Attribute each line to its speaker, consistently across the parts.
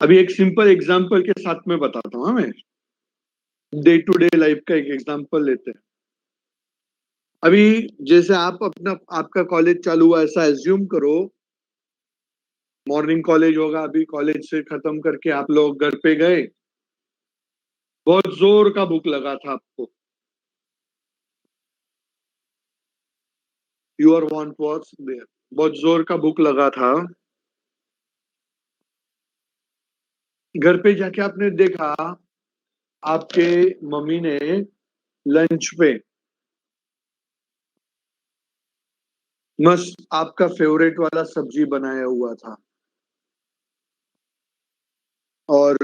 Speaker 1: अभी एक simple example के साथ में बताता हूँ। मैं डे टू डे लाइफ का एक एग्जांपल लेते हैं। अभी जैसे आपका कॉलेज चालू हुआ, ऐसा एज्यूम करो मॉर्निंग कॉलेज होगा, अभी कॉलेज से खत्म करके आप लोग घर पे गए, बहुत जोर का भूख लगा था आपको, योर वांट वाज देयर, बहुत जोर का भूख लगा था। घर पे जाके आपने देखा आपके मम्मी ने लंच पे मस्त आपका फेवरेट वाला सब्जी बनाया हुआ था, और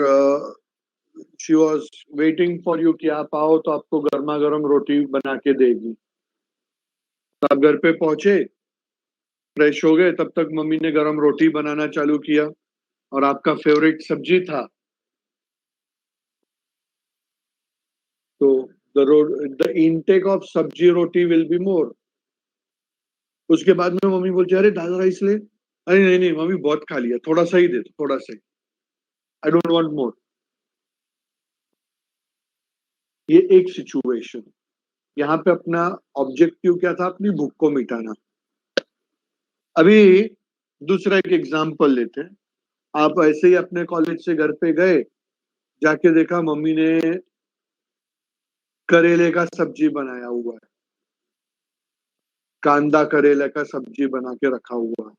Speaker 1: she was waiting for you कि आप आओ तो आपको गर्मा गर्म रोटी बना के देगी। तो आप घर पे पहुंचे, फ्रेश हो गए, तब तक मम्मी ने गरम रोटी बनाना चालू किया और आपका फेवरेट सब्जी था। तो द इनटेक ऑफ सब्जी रोटी विल बी मोर। उसके बाद में मम्मी बोलती है, अरे दाल राइस ले। अरे नहीं नहीं मम्मी, बहुत खा लिया, थोड़ा सा ही दे दो, थोड़ा सा ही, आई डोंट वांट मोर। ये एक सिचुएशन। यहाँ पे अपना ऑब्जेक्टिव क्या था? अपनी भूख को मिटाना। अभी दूसरा एक एग्जांपल लेते हैं। आप ऐसे ही अपने कॉलेज से घर पे गए, जाके देखा मम्मी ने करेले का सब्जी बनाया हुआ है, कांदा करेले का सब्जी बना के रखा हुआ है,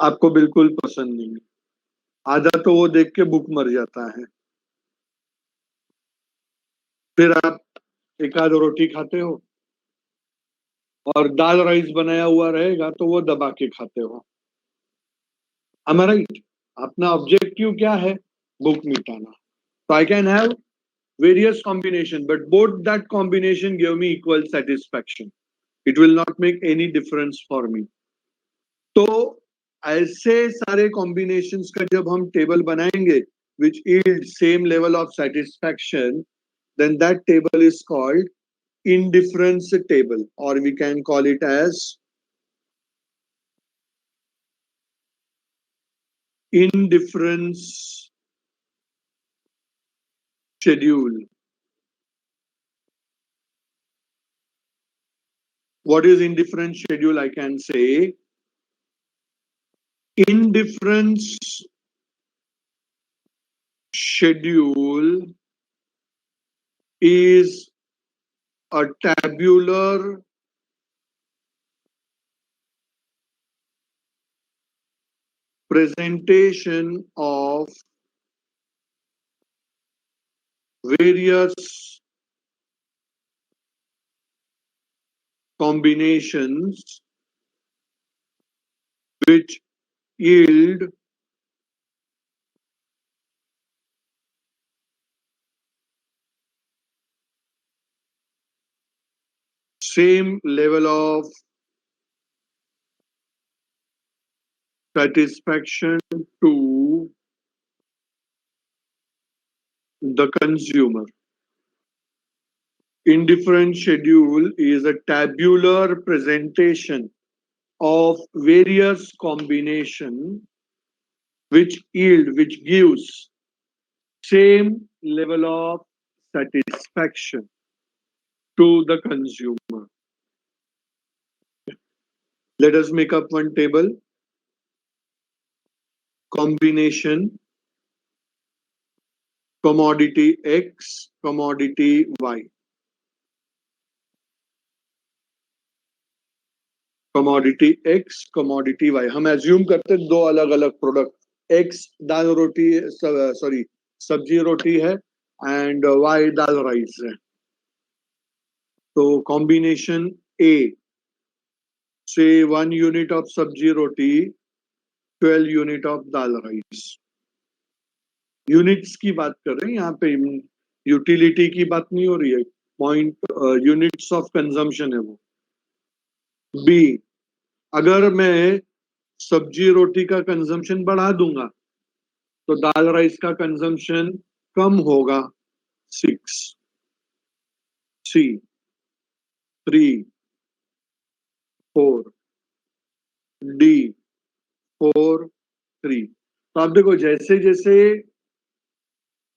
Speaker 1: आपको बिल्कुल पसंद नहीं है। आधा तो वो देख के भूख मर जाता है, फिर आप एक आध रोटी खाते हो, और दाल राइस बनाया हुआ रहेगा तो वो दबा के खाते हो। am I right? अपना ऑब्जेक्टिव क्या है? भूख मिटाना। तो I can have various combination, but both that combination give me equal satisfaction. It will not make any difference for me. तो ऐसे सारे कॉम्बिनेशंस का जब हम टेबल बनाएंगे which yield same level of satisfaction, then that table is called indifference table, or we can call it as indifference schedule. What is indifference schedule? I can say indifference schedule is a tabular presentation of various combinations which yield same level of satisfaction to the consumer. Indifference schedule is a tabular presentation of various combination which gives same level of satisfaction to the consumer. Let us make up one table. Combination commodity X, commodity Y. Commodity X, commodity Y. हम assume करते हैं दो अलग अलग product, X दाल रोटी, sorry सब्जी रोटी है, एंड वाई दाल राइस है। तो कॉम्बिनेशन ए से 1 यूनिट ऑफ सब्जी रोटी, 12 unit of dal rice. Units की बात कर रहे हैं यहाँ पे, यूटिलिटी की बात नहीं हो रही है। पॉइंट यूनिट्स ऑफ कंजम्पशन है वो। बी, अगर मैं सब्जी रोटी का कंजम्पशन बढ़ा दूंगा तो दाल राइस का कंजम्पशन कम होगा, 6। सी 3, 4, डी 4, 3। तो आप देखो जैसे जैसे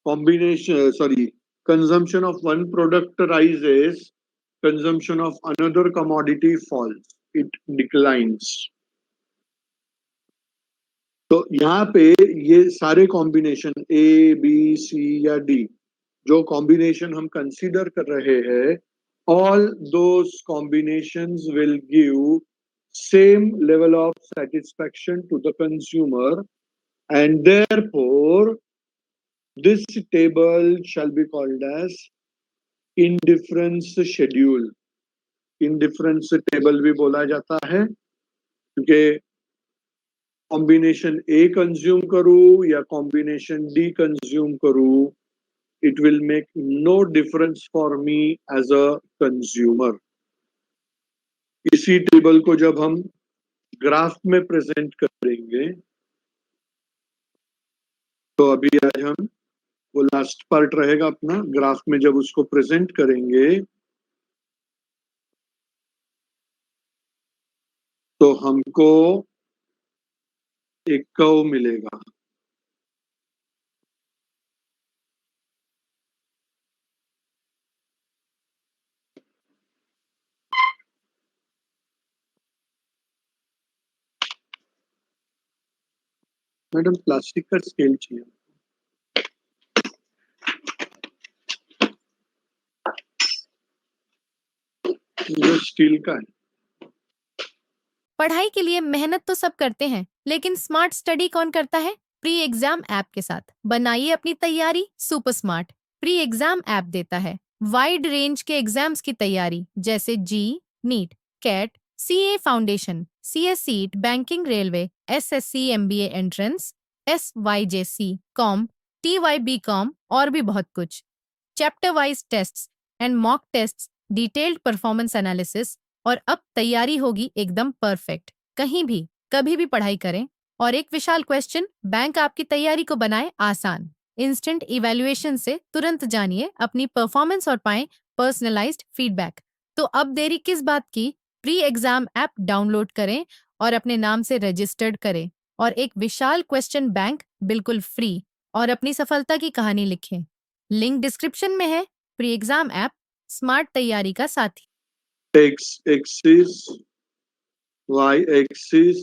Speaker 1: combination, sorry, consumption of one product rises, consumption of another commodity falls, it declines. तो यहाँ पे ये सारे कॉम्बिनेशन ए बी सी या डी जो कॉम्बिनेशन हम कंसीडर कर रहे हैं, all those combinations will give same level of satisfaction to the consumer, and therefore this table shall be called as indifference schedule. indifference table भी बोला जाता है क्योंकि कॉम्बिनेशन ए कंज्यूम करूं या कॉम्बिनेशन डी कंज्यूम करूं, it will make no difference for me as a consumer. इसी table को जब हम ग्राफ में प्रेजेंट करेंगे, तो अभी आज हम वो लास्ट पार्ट रहेगा अपना, ग्राफ में जब उसको प्रेजेंट करेंगे तो हमको एक कर्व मिलेगा। मैडम प्लास्टिक का स्केल चाहिए, जो स्टील का है।
Speaker 2: पढ़ाई के लिए मेहनत तो सब करते हैं, लेकिन स्मार्ट स्टडी कौन करता है? प्री एग्जाम ऐप के साथ बनाइए अपनी तैयारी super smart. Pre exam app देता है वाइड रेंज के एग्जाम्स की तैयारी, जैसे JEE, NEET, CAT, CA foundation, CSEET, banking, railway, SSC, MBA entrance, SYJC, com, TYB com और भी बहुत कुछ। Chapter wise tests and mock tests, detailed performance analysis, और अब तैयारी होगी एकदम परफेक्ट। कहीं भी कभी भी पढ़ाई करें, और एक विशाल क्वेश्चन बैंक आपकी तैयारी को बनाए आसान। इंस्टेंट इवैल्यूएशन से तुरंत जानिए अपनी परफॉर्मेंस और पाएं पर्सनलाइज्ड फीडबैक। तो अब देरी किस बात की? प्री एग्जाम ऐप डाउनलोड करें और अपने नाम से रजिस्टर्ड करें, और एक विशाल क्वेश्चन बैंक बिल्कुल फ्री, और अपनी सफलता की कहानी लिखें। लिंक डिस्क्रिप्शन में है। प्री एग्जाम ऐप स्मार्ट तैयारी का साथी।
Speaker 1: X axis, Y axis,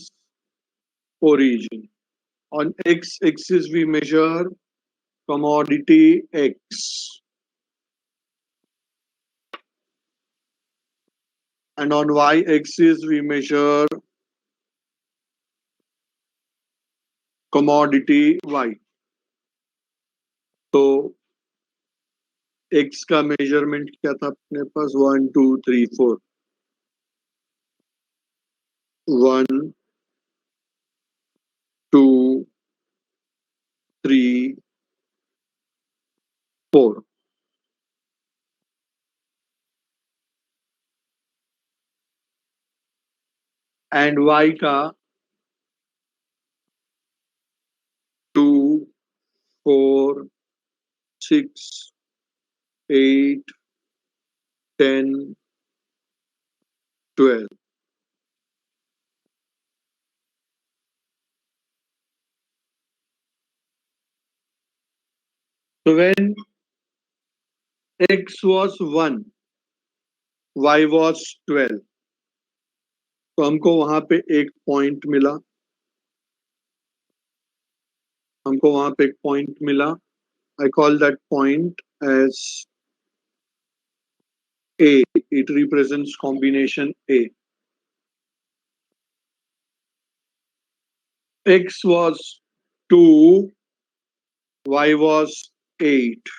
Speaker 1: origin. On X axis we measure commodity X, and on Y axis we measure commodity Y. तो X का मेजरमेंट क्या था अपने पास? 1 2 3 4, 1 2 3 4, and Y का 2 4 6 8 10 12. So when X was 1, Y was 12, तो हमको वहां पे एक पॉइंट मिला, हमको वहां पे एक पॉइंट मिला। I call that point as A. It represents combination A. X was 2, Y was 8.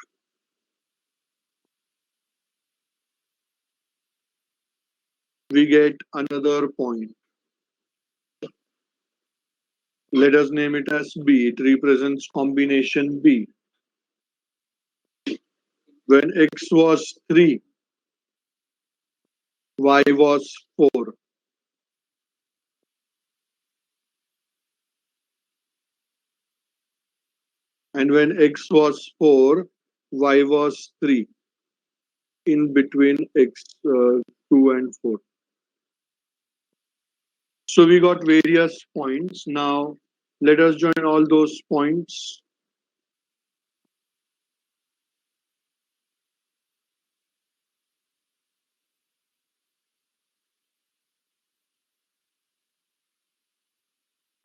Speaker 1: We get another point. Let us name it as B. It represents combination B. When X was 3, Y was 4. And when X was 4, Y was 3. In between X 2 and 4. So we got various points. Now Let us join all those points.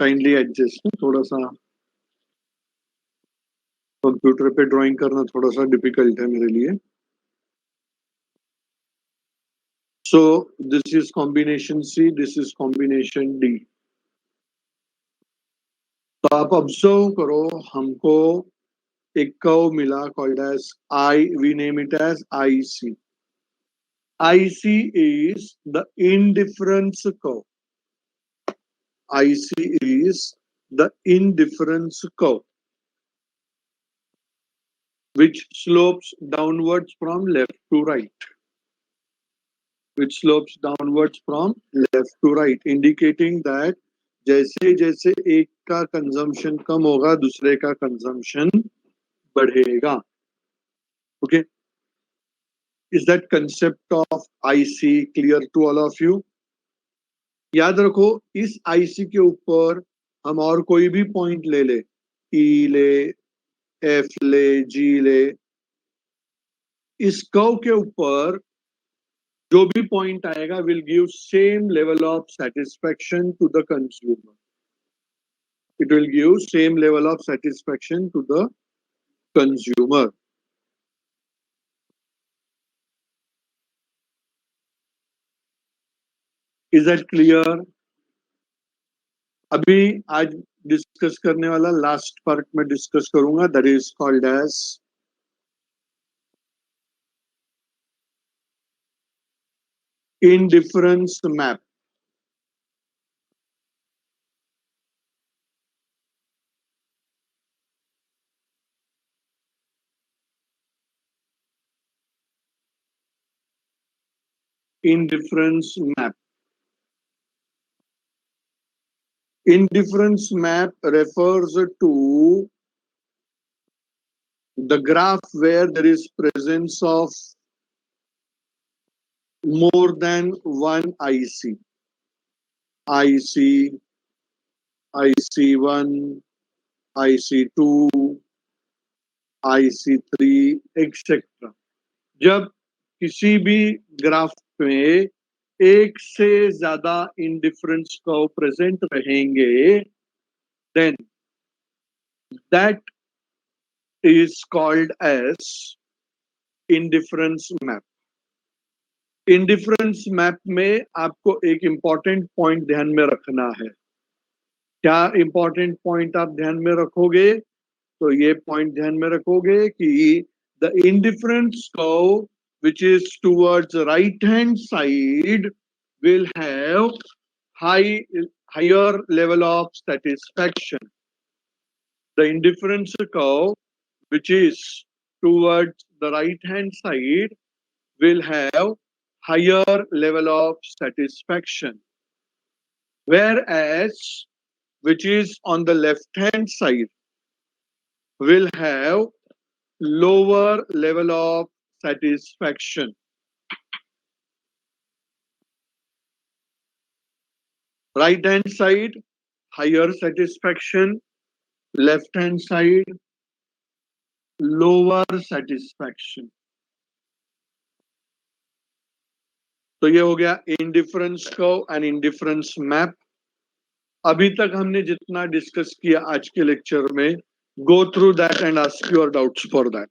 Speaker 1: Kindly adjust. थोड़ा सा computer पे drawing करना थोड़ा सा difficult है मेरे लिए. So this is combination C, this is combination D. तो आप ऑब्जर्व करो, हमको एक कर्व मिला called as I, we name it as IC. IC is the indifference curve. IC is the indifference curve which slopes downwards from left to right. Which slopes downwards from left to right, indicating that जैसे जैसे एक का consumption कम होगा दूसरे का consumption बढ़ेगा. Okay, is that concept of IC clear to all of you? याद रखो, इस IC के ऊपर हम और कोई भी पॉइंट ले ले, E ले, F ले, G ले, इस कर्व के ऊपर जो भी पॉइंट आएगा will give same level of satisfaction to the consumer. It will give same level of satisfaction to the consumer. Is that clear? अभी आज डिस्कस करने वाला लास्ट पार्ट में डिस्कस करूंगा, that is called as indifference map. Indifference map. Indifference map refers to the graph where there is presence of more than one IC. IC, IC1, IC2, IC3, etc. जब किसी भी graph में एक से ज्यादा indifference curve present रहेंगे, then that is called as indifference map. Indifference map में आपको एक इंपॉर्टेंट पॉइंट ध्यान में रखना है. क्या इंपॉर्टेंट पॉइंट आप ध्यान में रखोगे? तो ये पॉइंट ध्यान में रखोगे कि the indifference curve which is towards the right hand side will have higher level of satisfaction. The indifference curve which is towards the right hand side will have higher level of satisfaction, whereas which is on the left hand side will have lower level of satisfaction. Right hand side higher satisfaction, left hand side lower satisfaction. तो ये हो गया indifference curve and indifference map. अभी तक हमने जितना discuss किया आज के लेक्चर में, go through that and ask your doubts for that.